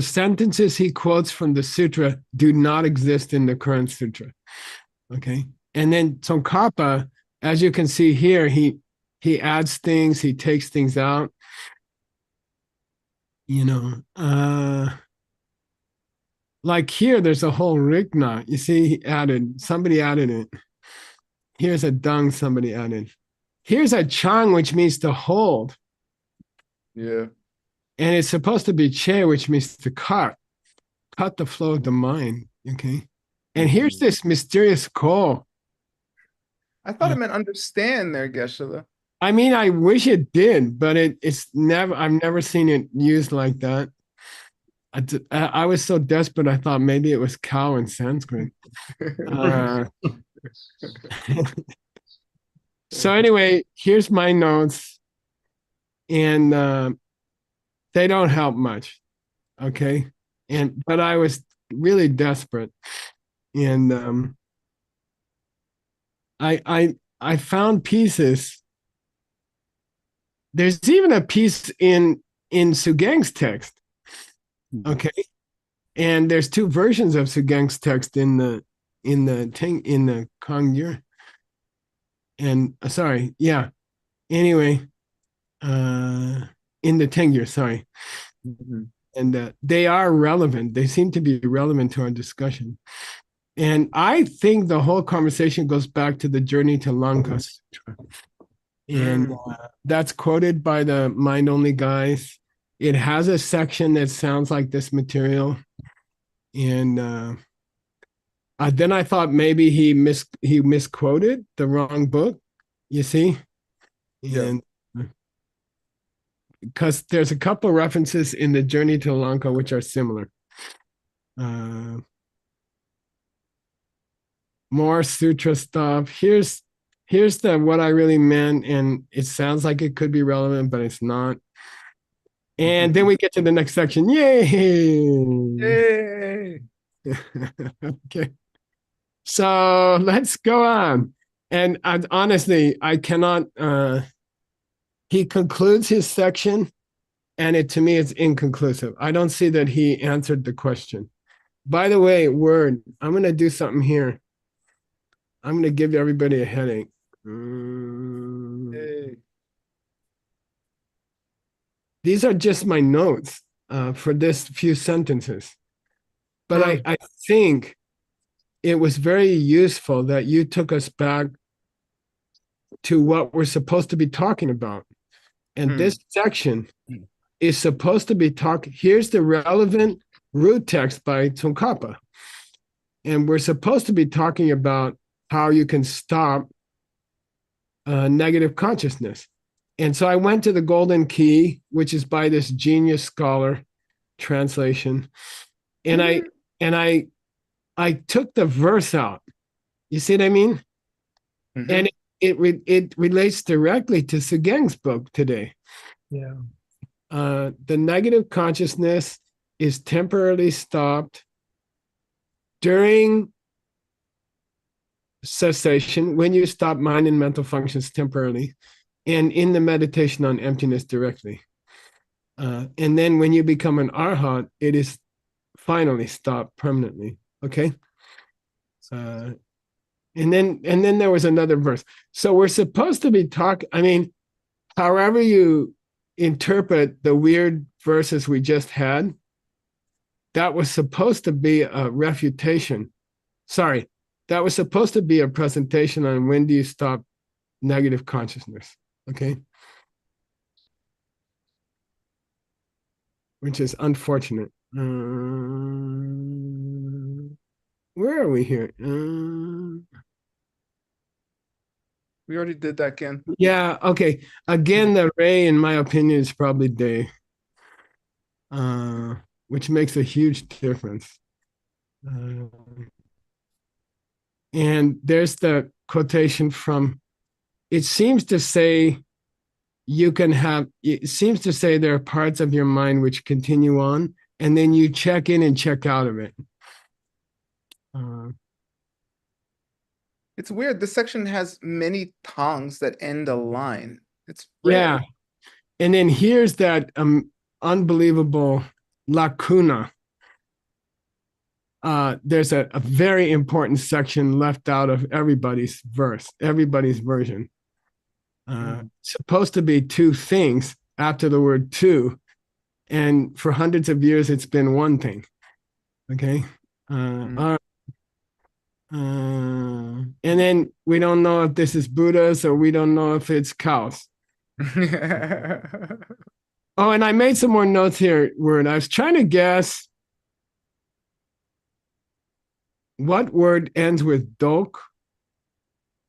sentences he quotes from the sutra do not exist in the current sutra. Okay. And then Tsongkhapa, as you can see here, he adds things, he takes things out. You know, like here, there's a whole rigna. You see, somebody added it. Here's a dung somebody added. Here's a chang, which means to hold. Yeah. And it's supposed to be che, which means to cut the flow of the mind. Okay. And here's this mysterious ko. I thought it meant understand there, Geshe. I mean, I wish it did, but it's never, I've never seen it used like that. I was so desperate, I thought maybe it was cow in Sanskrit. So anyway, here's my notes, and they don't help much. Okay. But I was really desperate. And I found pieces. There's even a piece in Sugang's text. Okay. And there's 2 versions of Sugang's text in the Kongyur. And sorry, yeah. Anyway, in the Tengyur, sorry. And they are relevant. They seem to be relevant to our discussion. And I think the whole conversation goes back to the Journey to Lanka Sutra. And that's quoted by the Mind Only guys. It has a section that sounds like this material. And then I thought maybe he misquoted the wrong book, you see? And because there's a couple references in the Journey to Lanka which are similar. More sutra stuff. Here's the What I Really Meant, and it sounds like it could be relevant, but it's not. And then we get to the next section. Yay! Yay! Okay. So let's go on. And honestly, I cannot. He concludes his section, and to me, it's inconclusive. I don't see that he answered the question. By the way, word, I'm going to do something here. I'm going to give everybody a headache. Hey. These are just my notes for this few sentences. But I think it was very useful that you took us back to what we're supposed to be talking about. And this section is supposed to be here's the relevant root text by Tsongkhapa. And we're supposed to be talking about how you can stop negative consciousness. And so I went to the Golden Key, which is by this genius scholar translation. And I took the verse out. You see what I mean? And it relates directly to Sugeng's book today. Yeah. The negative consciousness is temporarily stopped during cessation, when you stop mind and mental functions temporarily, and in the meditation on emptiness directly. And then when you become an arhat, it is finally stopped permanently. Okay. And then there was another verse. So we're supposed to be talking. I mean, however you interpret the weird verses we just had, that was supposed to be a refutation. Sorry, that was supposed to be a presentation on when do you stop negative consciousness. Okay. Which is unfortunate. Where are we here? We already did that, Ken. Yeah, okay. Again, the ray, in my opinion, is probably day, which makes a huge difference. And there's the quotation from, it seems to say it seems to say there are parts of your mind which continue on, and then you check in and check out of it. It's weird. This section has many tongues that end a line. It's yeah. And then here's that unbelievable lacuna. There's a very important section left out of everybody's version. Supposed to be two things after the word two. And for hundreds of years, it's been one thing. Okay. And then we don't know if this is Buddhas or we don't know if it's cows. Oh, and I made some more notes here where I was trying to guess what word ends with dok.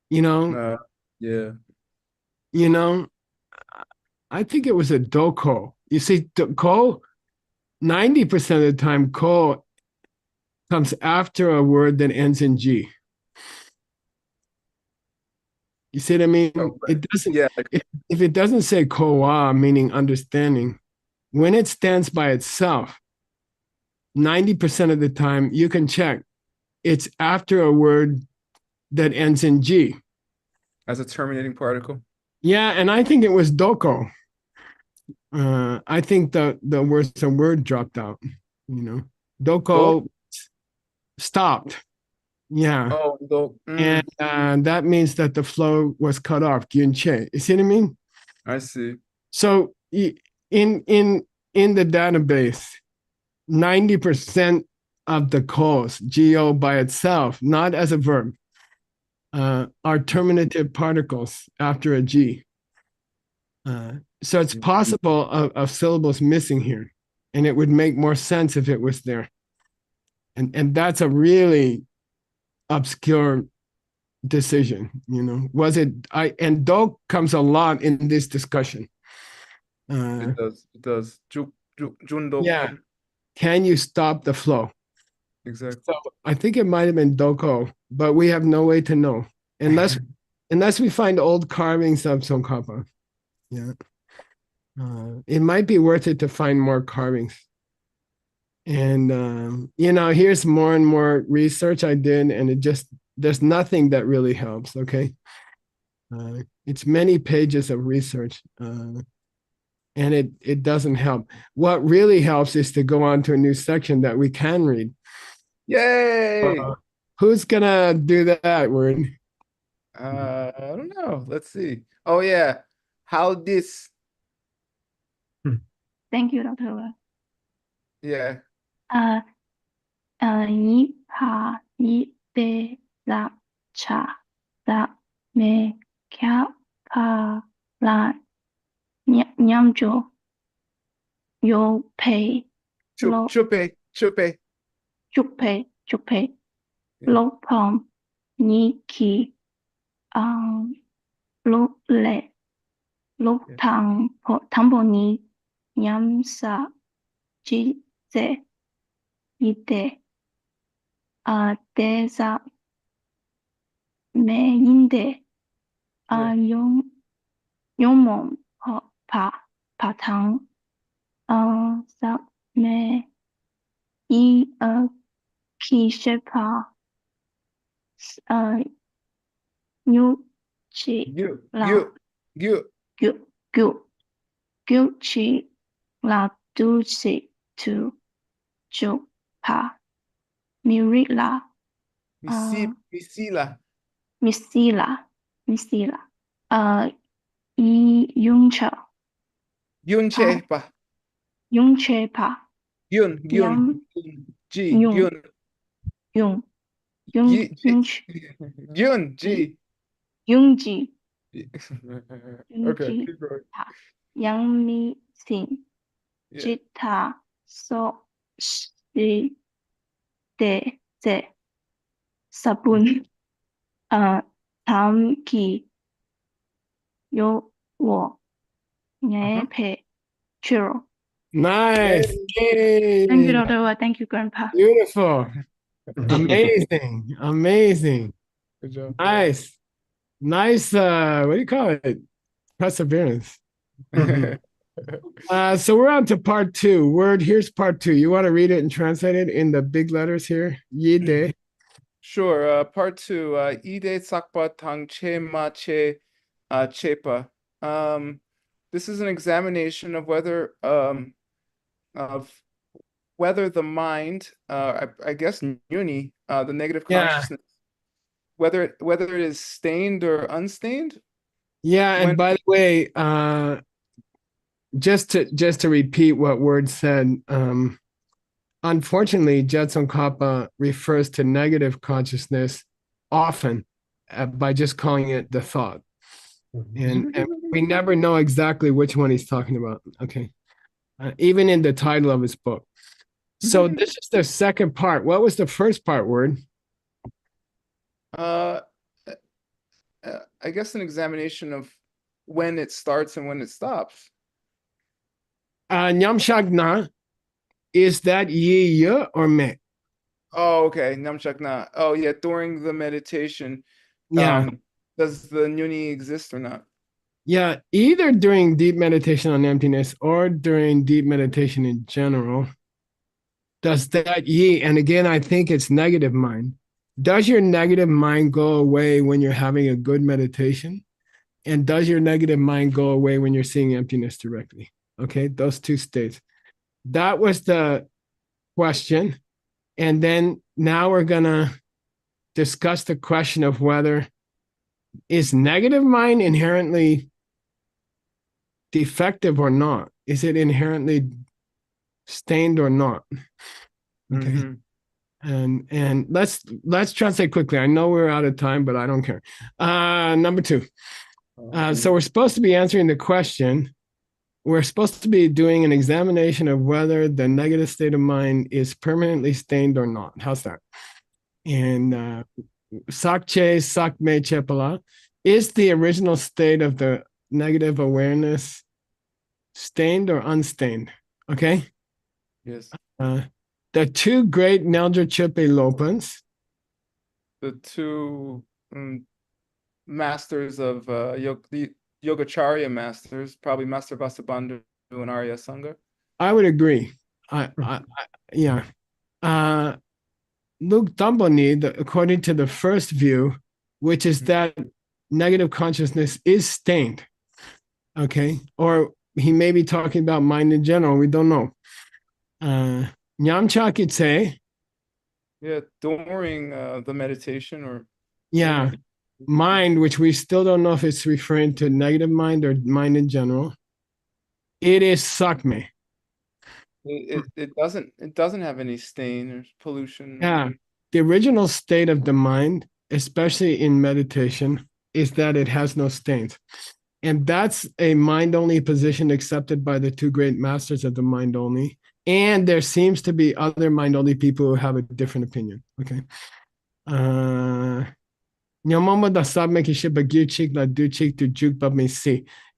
You know? Yeah. You know, I think it was a doko. You see, ko, 90% of the time, ko comes after a word that ends in G. You see what I mean? It doesn't. Yeah. If it doesn't say koa, meaning understanding, when it stands by itself, 90% of the time you can check. It's after a word that ends in G. As a terminating particle. Yeah, and I think it was doko. I think the word dropped out. You know, doko stopped. Yeah. And that means that the flow was cut off. Gyunche. You see what I mean? I see. So in the database, 90% of the calls, go by itself, not as a verb, are terminative particles after a G. So it's possible of syllables missing here, and it would make more sense if it was there. And that's a really obscure decision, you know. Was it and dog comes a lot in this discussion. It does. Jundo. Yeah. Can you stop the flow? Exactly. So I think it might have been doko, but we have no way to know unless we find old carvings of Tsongkhapa. Yeah. It might be worth it to find more carvings. And, you know, here's more and more research I did, and it just there's nothing that really helps, okay? It's many pages of research, and it doesn't help. What really helps is to go on to a new section that we can read. Yay! Who's gonna do that word? I don't know. Let's see. Oh yeah. How this? Thank you, Dr. Wu. Yeah. 이, 파, 이, 대, 라, 차, 라, 메, 캬, 파, 라, 냠조, 요, 페이, 로, Chupe. 쭉페이, 로, 펌, 니, 키, 로, 레, 로, 당보니, 냠사, 지, 제, 이대, 대사, 메인데, 용몸, 바탕, 사, 메, 기셰파, 뉴치, 규치, 라두시, 주파, 미리라, 미시라, 이융처, Yunchepa. 융체파, Yun. G. 융. Yun. G. 융지, Okay, keep going. 양미신, Yeah. 지타, 소, 시, 대, 제, 사분, 담기, 요, 워, 예, churro. Nice. Thank you, Dr. Wu. Thank you, Grandpa. Beautiful. Amazing. Good job. Nice. What do you call it? Perseverance. So we're on to part 2. Here's part 2. You want to read it and translate it in the big letters here? Yide. Sure. Part 2. Ide sakpa tang che ma che chepa. This is an examination of whether the mind, I guess Nuni, the negative consciousness, whether it is stained or unstained. Yeah, and by the way, just to repeat what Word said, unfortunately, Jetson Kappa refers to negative consciousness often by just calling it the thought. And we never know exactly which one he's talking about. Okay. Even in the title of his book. So this is the second part. What was the first part, Word? I guess an examination of when it starts and when it stops. Nyamshagna, is that ye or me? Oh, okay. Namchakna. Oh, yeah. During the meditation, Yeah. Does the Nuni exist or not? Yeah, either during deep meditation on emptiness or during deep meditation in general. Does that ye, and again, I think it's negative mind. Does your negative mind go away when you're having a good meditation? And does your negative mind go away when you're seeing emptiness directly? Okay, those two states. That was the question. And then now we're going to discuss the question of whether is negative mind inherently defective or not? Is it inherently stained or not? Okay. And let's translate quickly. I know we're out of time, but I don't care. Number 2. So we're supposed to be answering the question. We're supposed to be doing an examination of whether the negative state of mind is permanently stained or not. How's that? And Sakche Sakme Chepala, is the original state of the negative awareness stained or unstained? Okay. Yes. The 2 great Nelja Chepe Lopans. The 2 masters of the Yogacharya masters, probably Master Vasubandhu and Arya Sangha. I would agree. Yeah. Luke Dumbledore, according to the first view, which is that negative consciousness is stained. Okay. Or he may be talking about mind in general. We don't know. Nyamcha could say, Yeah, during the meditation or yeah, mind, which we still don't know if it's referring to negative mind or mind in general. It is sakme. it doesn't have any stain or pollution. Yeah. The original state of the mind, especially in meditation, is that it has no stains. And that's a mind only position accepted by the two great masters of the mind only. And there seems to be other mind only people who have a different opinion. Okay.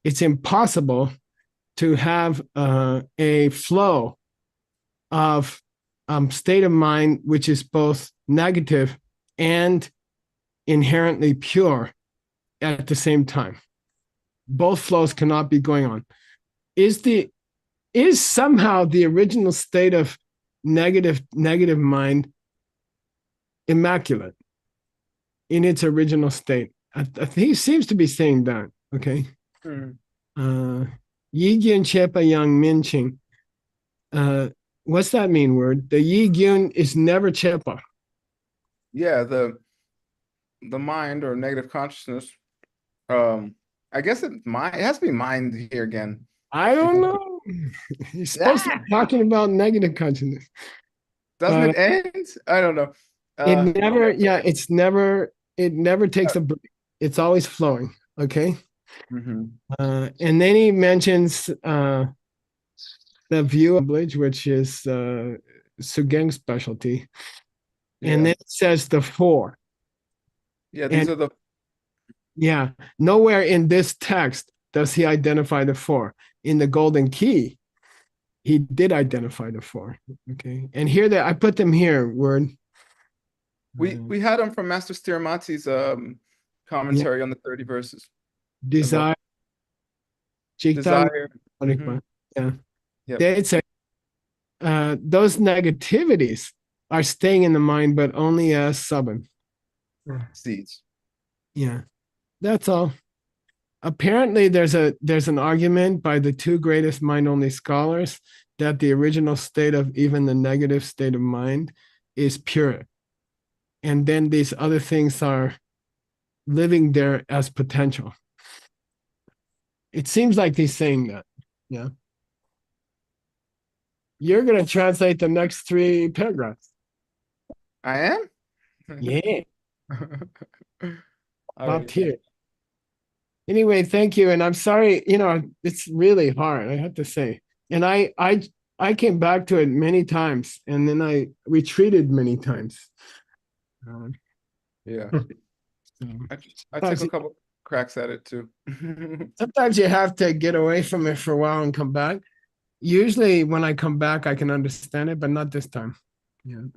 It's impossible to have a flow of state of mind which is both negative and inherently pure at the same time. Both flows cannot be going on. Is somehow the original state of negative mind immaculate in its original state? I think he seems to be saying that. Okay. Yi Gyun Chepa Yang Min Ching. What's that mean word? The Yi Gyun is never Chepa. Yeah, the mind or negative consciousness. I guess it has to be mind here again. I don't know. He's supposed to be talking about negative consciousness. Doesn't it end? I don't know. It never takes a break. It's always flowing. Okay. And then he mentions the view of bridge, which is Sugeng's specialty. And then it says the four. Yeah, these are the. Yeah, nowhere in this text does he identify the four. In the Golden Key, he did identify the four. Okay, and here I put them here. Word. We had them from Master Stiramati's commentary on the 30 verses. Desire. Desire. Yeah. They'd say those negativities are staying in the mind, but only as subban. Seeds. Yeah, that's all. Apparently, there's an argument by the two greatest mind-only scholars that the original state of even the negative state of mind is pure. And then these other things are living there as potential. It seems like he's saying that. Yeah. You're going to translate the next 3 paragraphs. I am? Yeah. Right. Here. Anyway, thank you. And I'm sorry, it's really hard, I have to say. And I came back to it many times, and then I retreated many times. Yeah. I took a couple cracks at it too. Sometimes you have to get away from it for a while and come back. Usually when I come back, I can understand it, but not this time. Yeah.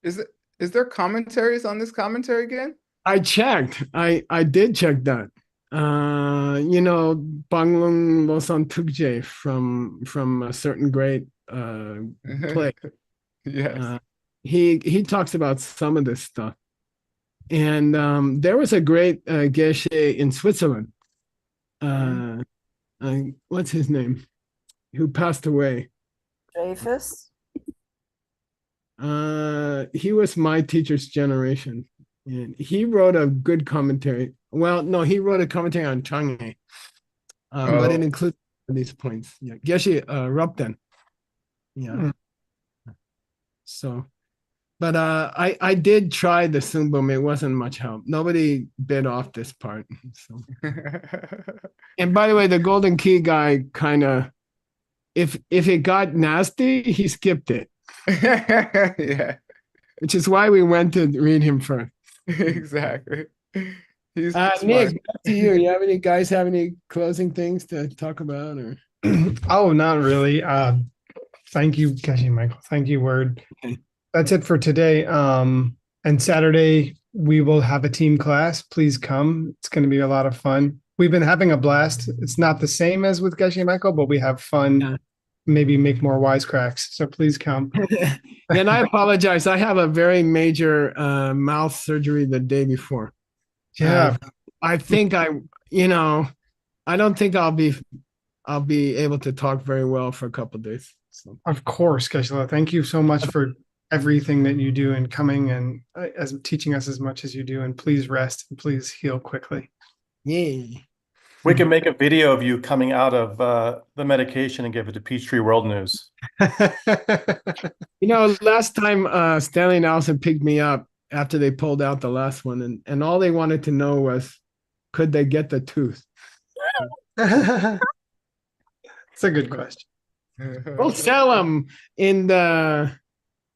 Is there commentaries on this commentary again? I checked. I did check that. Banglung Losan Tukje from a certain great play. Yes. He talks about some of this stuff. And there was a great Geshe in Switzerland. What's his name? Who passed away? Dreyfus? He was my teacher's generation. And he wrote a good commentary. Well, no, he wrote a commentary on Chang'e. But it includes these points. Yeah. Geshe Rupten. Yeah. So, but I did try the Sunbum. It wasn't much help. Nobody bit off this part. So. And by the way, the Golden Key guy kind of, if it got nasty, he skipped it. Yeah. Which is why we went to read him first. Exactly. He's Nick, back to you. You guys have any closing things to talk about, or? Oh, not really. Thank you, Geshe Michael. Thank you, Word. Okay. That's it for today. And Saturday we will have a team class. Please come. It's going to be a lot of fun. We've been having a blast. It's not the same as with Geshe Michael, but we have fun maybe make more wisecracks. So please come. And I apologize. I have a very major mouth surgery the day before. Yeah. I think I don't think I'll be able to talk very well for a couple of days. So. Of course, Geshe. Thank you so much for everything that you do and coming and as teaching us as much as you do. And please rest and please heal quickly. Yay. We can make a video of you coming out of the medication and give it to Peachtree World News. Last time Stanley and Allison picked me up after they pulled out the last one, and all they wanted to know was, could they get the tooth? It's a good question. We'll sell them in the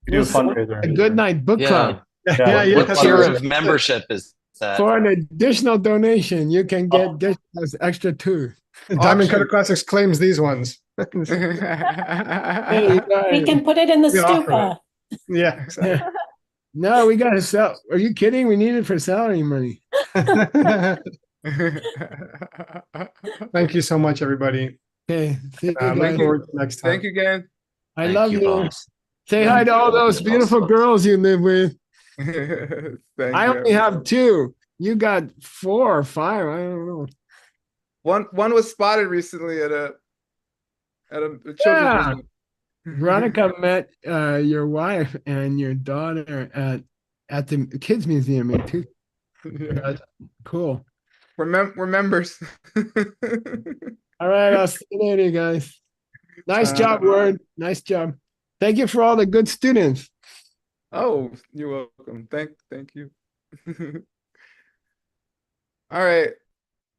Good Night Book Club. What tier of membership is that? For an additional donation, you can get this extra tooth. Diamond Cutter Classics claims these ones. We can put it in the stupa. Yeah, exactly. No, we gotta sell. Are you kidding? We need it for salary money. Thank you so much, everybody. Okay. Look forward to next time. Thank you again. I love you. boss. Say hi to all those beautiful girls you live with. I only have 2. You got 4 or 5. I don't know. One was spotted recently at a children's museum. Veronica met your wife and your daughter at the kids museum in too. Yeah. Cool. We're members. All right, I'll see you later, guys. Nice job, Word. Nice job. Thank you for all the good students. Oh, you're welcome. Thank you. All right.